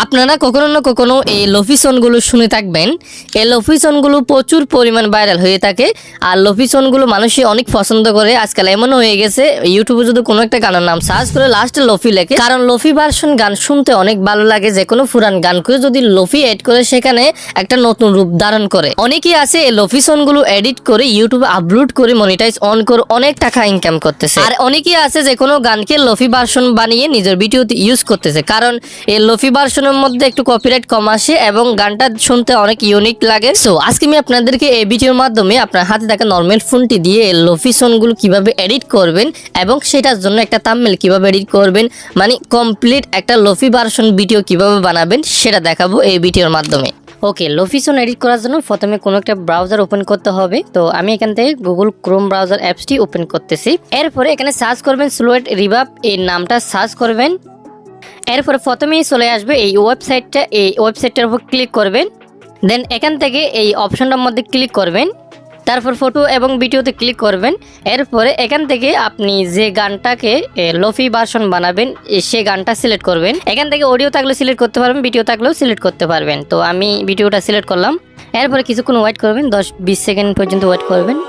আপনারা কখনো না কখনো এই লোফি সনগুলো শুনে থাকবেন। এই লোফি সনগুলো প্রচুর পরিমাণ ভাইরাল হয়ে থাকে আর লোফি সনগুলো মানুষই অনেক পছন্দ করে। আজকাল এমন হয়ে গেছে ইউটিউবে যদি কোনো একটা গানের নাম সার্চ করে লাস্টে লোফি লেখে, কারণ লোফি ভার্সন গান শুনতে অনেক ভালো লাগে। যে কোনো পুরান গানকে যদি লোফি এড করে সেখানে একটা নতুন রূপ ধারণ করে। অনেকেই আছে এই লোফি সনগুলো এডিট করে ইউটিউবে আপলোড করে মনিটাইজ অন করে অনেক টাকা ইনকাম করতেছে। আর অনেকেই আছে যে কোনো গানকে লোফি ভার্সন বানিয়ে নিজের ভিডিওতে ইউজ করতেছে, কারণ এই লোফি ভার্সনের মধ্যে একটু কপিরাইট কম আসে এবং গানটা শুনতে অনেক ইউনিক লাগে। সো আজকে আমি আপনাদেরকে এই ভিডিওর মাধ্যমে আপনার হাতে থাকা নরমাল ফোনটি দিয়ে লোফি সনগুলো কিভাবে এডিট করবেন এবং সেটার জন্য একটা থাম্বনেল কিভাবে এডিট করবেন, মানে কমপ্লিট একটা লোফি ভার্সন ভিডিও কিভাবে বানাবেন সেটা দেখাবো এই ভিডিওর মাধ্যমে। ওকে, লোফি সন এডিট করার জন্য প্রথমে কোনো একটা ব্রাউজার ওপেন করতে হবে। তো আমি এখান থেকে গুগল ক্রোম ব্রাউজার অ্যাপসটি ওপেন করতেছি। এরপরে এখানে সার্চ করবেন স্লোয়েট রিভাব, এই নামটা সার্চ করবেন। এরপরে প্রথমেই চলে আসবে এই ওয়েবসাইটটা, এই ওয়েবসাইটটার উপর ক্লিক করবেন। দেন এখান থেকে এই অপশনটার মধ্যে ক্লিক করবেন, তারপর ফটো এবং ভিডিওতে ক্লিক করবেন। এরপরে এখান থেকে আপনি যে গানটাকে লোফি ভার্সন বানাবেন সেই গানটা সিলেক্ট করবেন। এখান থেকে অডিও থাকলেও সিলেক্ট করতে পারবেন, ভিডিও থাকলেও সিলেক্ট করতে পারবেন। তো আমি ভিডিওটা সিলেক্ট করলাম। এরপরে কিছুক্ষণ ওয়েট করবেন, 10-20 সেকেন্ড পর্যন্ত ওয়েট করবেন।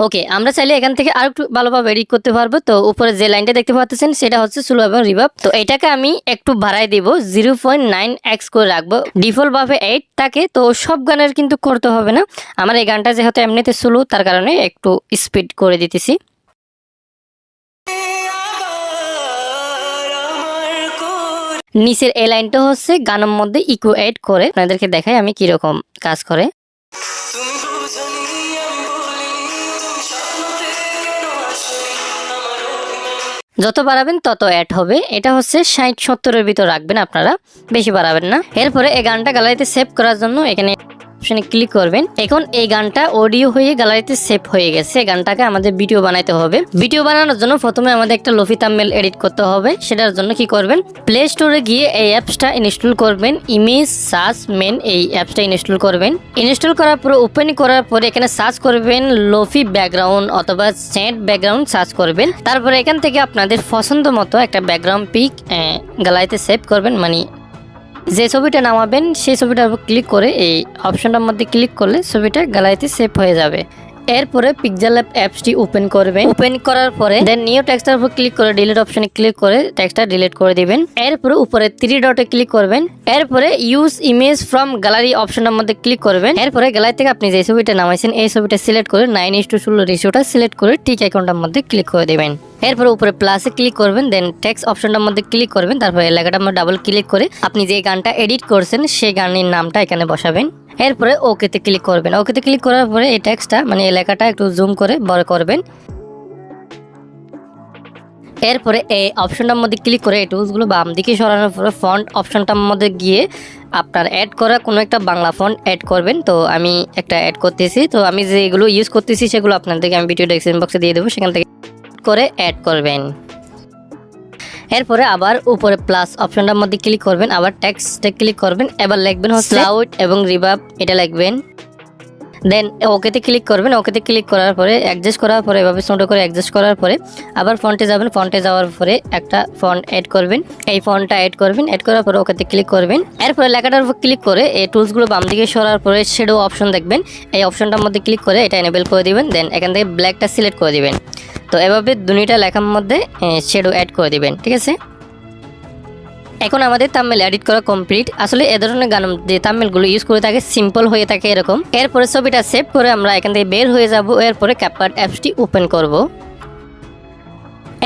ওকে, আমরা চাইলে এখান থেকে আর একটু ভালোভাবে এডিট করতে পারবো। তো উপরে যে লাইনটা দেখতে পাচ্ছেন সেটা হচ্ছে স্লো এবং রিভাব। তো এটাকে আমি একটু বাড়াই দিব, 0.9x করে রাখবো। ডিফল্ট ভাবে 8 থাকে, তো সব গানের কিন্তু করতে হবে না। আমার এই গানটা যেহেতু এমনিতে স্লো তার কারণে একটু স্পিড করে দিতেছি। নিচের এই লাইনটা হচ্ছে গানের মধ্যে ইকো এড করে আপনাদেরকে দেখাই আমি কিরকম কাজ করে। যত বাড়াবেন তত অ্যাড হবে। এটা হচ্ছে 60-70-এর ভিতর রাখবেন আপনারা, বেশি বাড়াবেন না। এরপরে এই গানটা গ্যালারিতে সেভ করার জন্য এখানে অপশনে ক্লিক করবেন। এখন এই গানটা অডিও হয়ে গ্যালারিতে সেভ হয়ে গেছে। গানটাকে আমাদের ভিডিও বানাইতে হবে। ভিডিও বানানোর জন্য প্রথমে আমাদের একটা লোফি থাম্বনেল এডিট করতে হবে। সেটার জন্য কি করবেন, প্লে স্টোরে গিয়ে এই অ্যাপসটা ইনস্টল করবেন। ইমেজ সার্চ মেন এই অ্যাপসটা ইনস্টল করবেন। ইনস্টল করার পরে ওপেন করার পরে এখানে সার্চ করবেন লোফি ব্যাকগ্রাউন্ড অথবা স্যাড ব্যাকগ্রাউন্ড সার্চ করবেন। তারপরে এখান থেকে আপনাদের পছন্দ মতো একটা ব্যাকগ্রাউন্ড পিক গ্যালারিতে সেভ করবেন। মানে যে ছবিটা নামাবেন সেই ছবিটার উপর ক্লিক করে এই অপশনটার মধ্যে ক্লিক করলে ছবিটা গ্যালারিতে সেভ হয়ে যাবে। এরপরে পিক্সেল ল্যাব অ্যাপসটি ওপেন করবেন। ওপেন করার পরে দেন নিউ টেক্সটের উপর ক্লিক করে ডিলিট অপশনে ক্লিক করে টেক্সটটা ডিলিট করে দিবেন। এরপরে উপরে 3 ডটে ক্লিক করবেন। এরপরে ইউজ ইমেজ ফ্রম গ্যালারি অপশনের মধ্যে ক্লিক করবেন। এরপরে গ্যালারি থেকে আপনি যে ছবিটা নামাইছেন এই ছবিটা সিলেক্ট করে 9:16 রেশিওটা সিলেক্ট করে টিক আইকনটার মধ্যে ক্লিক করে দিবেন। এরপরে উপরে প্লাসে ক্লিক করবেন, দেন টেক্সট অপশনটার মধ্যে ক্লিক করবেন। তারপরে লেখাটার মধ্যে ডাবল ক্লিক করে আপনি যে গানটা এডিট করছেন সেই গানের নামটা এখানে বসাবেন। এরপরে ওকেতে ক্লিক করবেন। ওকেতে ক্লিক করার পরে এই টেক্সটটা মানে এই লেখাটা একটু জুম করে বড় করবেন। এরপরে এই অপশনটার মধ্যে ক্লিক করে এই টুলসগুলো বাম দিকে সরানোর পরে ফন্ট অপশনটার মধ্যে গিয়ে আপনার অ্যাড করা কোনো একটা বাংলা ফন্ট অ্যাড করবেন। তো আমি একটা অ্যাড করতেছি। তো আমি যেগুলো ইউজ করতেছি সেগুলো আপনাদেরকে আমি ভিডিও ডেসক্রিপশন বক্সে দিয়ে দেবো, সেখান থেকে করে অ্যাড করবেন। এরপরে আবার উপরে প্লাস অপশনটার মধ্যে ক্লিক করবেন, আবার টেক্সটে ক্লিক করবেন। এবার লিখবেন হচ্ছে ক্লাউড এবং রিভাব, এটা লিখবেন। দেন ওকেতে ক্লিক করবেন। ওকেতে ক্লিক করার পরে অ্যাডজাস্ট করার পরে এভাবে ছোট করে অ্যাডজাস্ট করার পরে আবার ফন্টে যাবেন। ফন্টে যাওয়ার পরে একটা ফন্ট অ্যাড করবেন। এই ফন্টটা অ্যাড করবেন। অ্যাড করার পরে ওকেতে ক্লিক করবেন। এরপরে লেখাটার উপর ক্লিক করে এই টুলসগুলো বাম দিকে সরার পরে শ্যাডো অপশন দেখবেন। এই অপশনটার মধ্যে ক্লিক করে এটা এনেবল করে দিবেন। দেন এখান থেকে ব্ল্যাকটা সিলেক্ট করে দিবেন। তো এভাবে দুইটা লেখার মধ্যে শ্যাডো অ্যাড করে দিবেন, ঠিক আছে। এখন আমাদের থাম্বনেল এডিট করা কমপ্লিট। আসলে এ ধরনের গান যে থাম্বনেলগুলো ইউজ করে থাকে সিম্পল হয়ে থাকে এরকম। এরপরে ছবিটা সেভ করে আমরা এখান থেকে বের হয়ে যাব। এরপরে ক্যাপকাট অ্যাপসটি ওপেন করব।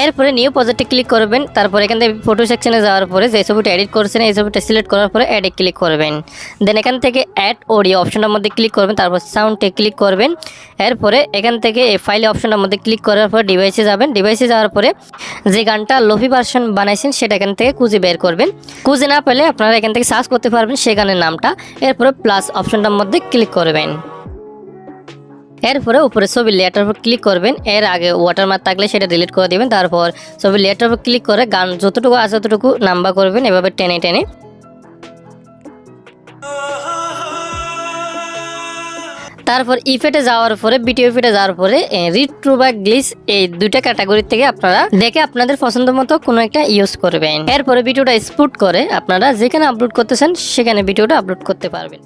এরপরে নিউ প্রজেক্টে ক্লিক করবেন। তারপর এখান থেকে ফটো সেকশনে যাওয়ার পরে যে ছবিটা এডিট করছেন এই ছবিটা সিলেক্ট করার পরে অ্যাডে ক্লিক করবেন। দেন এখান থেকে অ্যাড অডিও অপশনটার মধ্যে ক্লিক করবেন। তারপর সাউন্ডে ক্লিক করবেন। এরপরে এখান থেকে এই ফাইল অপশনটার মধ্যে ক্লিক করার পর ডিভাইসে যাবেন। ডিভাইসে যাওয়ার পরে যে গানটা লোফি ভার্সন বানাইছেন সেটা এখান থেকে খুঁজে বের করবেন। খুঁজে না পেলে আপনারা এখান থেকে সার্চ করতে পারবেন সেই গানের নামটা। এরপরে প্লাস অপশনটার মধ্যে ক্লিক করবেন। এরপরে উপরে ছবির লেয়ারটার উপর ক্লিক করবেন। এর আগে ওয়াটারমার্ক থাকলে সেটা ডিলিট করে দিবেন। তারপর ছবির লেয়ারটার উপর ক্লিক করে গান যতটুকু আছে ততটুকু নাম্বার করবেন, এভাবে টেনে টেনে। তারপর ইফেক্টে যাওয়ার পরে ভিডিও ইফেক্টে যাওয়ার পরে রিড ট্রু বা গ্লিচ এই দুইটা ক্যাটাগরি থেকে আপনারা দেখে আপনাদের পছন্দ মতো কোনো একটা ইউজ করবেন। এরপরে ভিডিওটা স্পুট করে আপনারা যেখানে আপলোড করতেছেন সেখানে ভিডিওটা আপলোড করতে পারবেন।